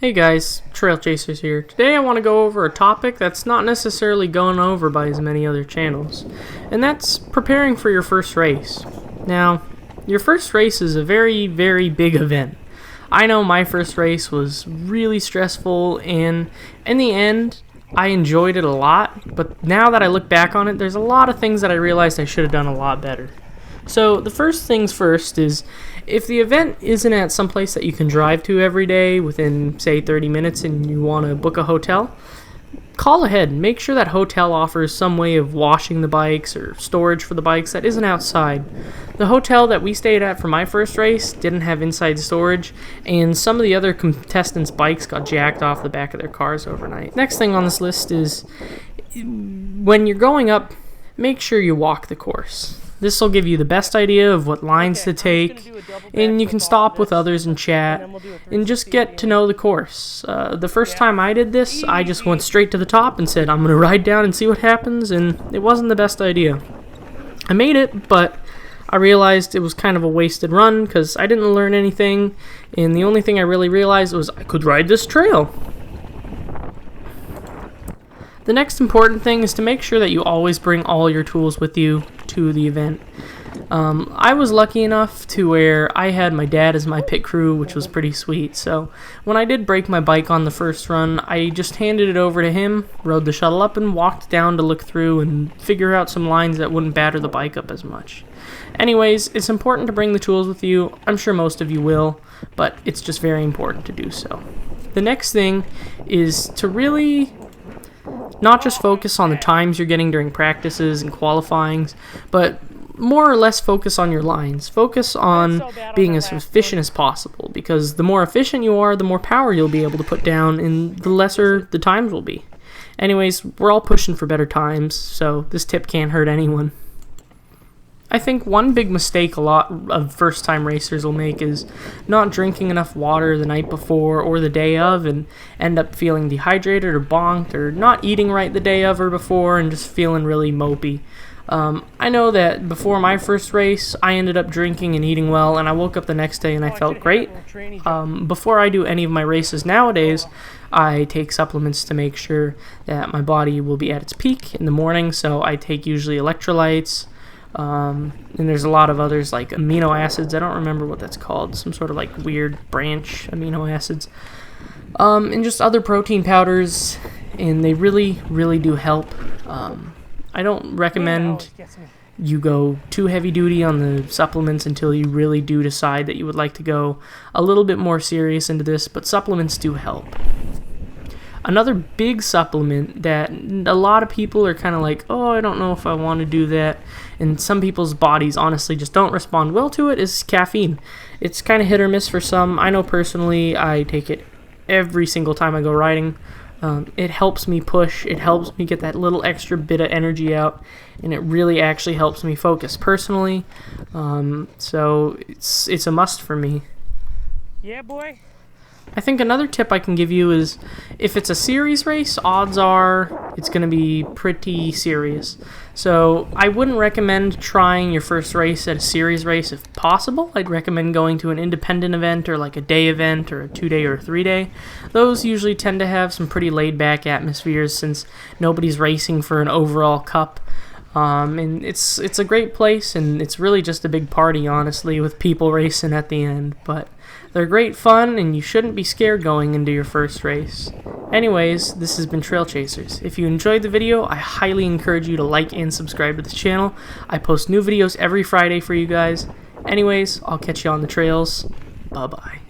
Hey guys, Trail Chasers here. Today I want to go over a topic that's not necessarily gone over by as many other channels, and that's preparing for your first race. Now, your first race is a very, very big event. I know my first race was really stressful, and in the end, I enjoyed it a lot, but now that I look back on it, there's a lot of things that I realized I should have done a lot better. So the first things first is, if the event isn't at some place that you can drive to every day within, say, 30 minutes and you want to book a hotel, call ahead and make sure that hotel offers some way of washing the bikes or storage for the bikes that isn't outside. The hotel that we stayed at for my first race didn't have inside storage, and some of the other contestants' bikes got jacked off the back of their cars overnight. Next thing on this list is, when you're going up, make sure you walk the course. This will give you the best idea of what lines to take, and you can stop with others and chat, and just get to know the course. The first time I did this, I just went straight to the top and said, I'm going to ride down and see what happens, and it wasn't the best idea. I made it, but I realized it was kind of a wasted run, because I didn't learn anything, and the only thing I really realized was I could ride this trail. The next important thing is to make sure that you always bring all your tools with you to the event. I was lucky enough to where I had my dad as my pit crew, which was pretty sweet. So when I did break my bike on the first run, I just handed it over to him, rode the shuttle up, and walked down to look through and figure out some lines that wouldn't batter the bike up as much. Anyways, it's important to bring the tools with you. I'm sure most of you will, but it's just very important to do so. The next thing is to really not just focus on the times you're getting during practices and qualifyings, but more or less focus on your lines. Focus on being as efficient as possible, because the more efficient you are, the more power you'll be able to put down, and the lesser the times will be. Anyways, we're all pushing for better times, so this tip can't hurt anyone. I think one big mistake a lot of first-time racers will make is not drinking enough water the night before or the day of and end up feeling dehydrated or bonked, or not eating right the day of or before and just feeling really mopey. I know that before my first race, I ended up drinking and eating well, and I woke up the next day and I felt great. Before I do any of my races nowadays, I take supplements to make sure that my body will be at its peak in the morning, so I take usually electrolytes, and there's a lot of others like amino acids. I don't remember what that's called, some sort of like weird branch amino acids, and just other protein powders, and they really, really do help. I don't recommend you go too heavy duty on the supplements until you really do decide that you would like to go a little bit more serious into this, but supplements do help. Another big supplement that a lot of people are kind of like, oh, I don't know if I want to do that, and some people's bodies honestly just don't respond well to it, is caffeine. It's kind of hit or miss for some. I know personally I take it every single time I go riding. It helps me push, it helps me get that little extra bit of energy out, and it really actually helps me focus personally, so it's a must for me. Yeah, boy. I think another tip I can give you is, if it's a series race, odds are it's going to be pretty serious. So I wouldn't recommend trying your first race at a series race if possible. I'd recommend going to an independent event, or like a day event, or a 2-day or a 3-day. Those usually tend to have some pretty laid-back atmospheres, since nobody's racing for an overall cup. And it's a great place, and it's really just a big party, honestly, with people racing at the end. But they're great fun, and you shouldn't be scared going into your first race. Anyways, this has been Trail Chasers. If you enjoyed the video, I highly encourage you to like and subscribe to the channel. I post new videos every Friday for you guys. Anyways, I'll catch you on the trails. Bye-bye.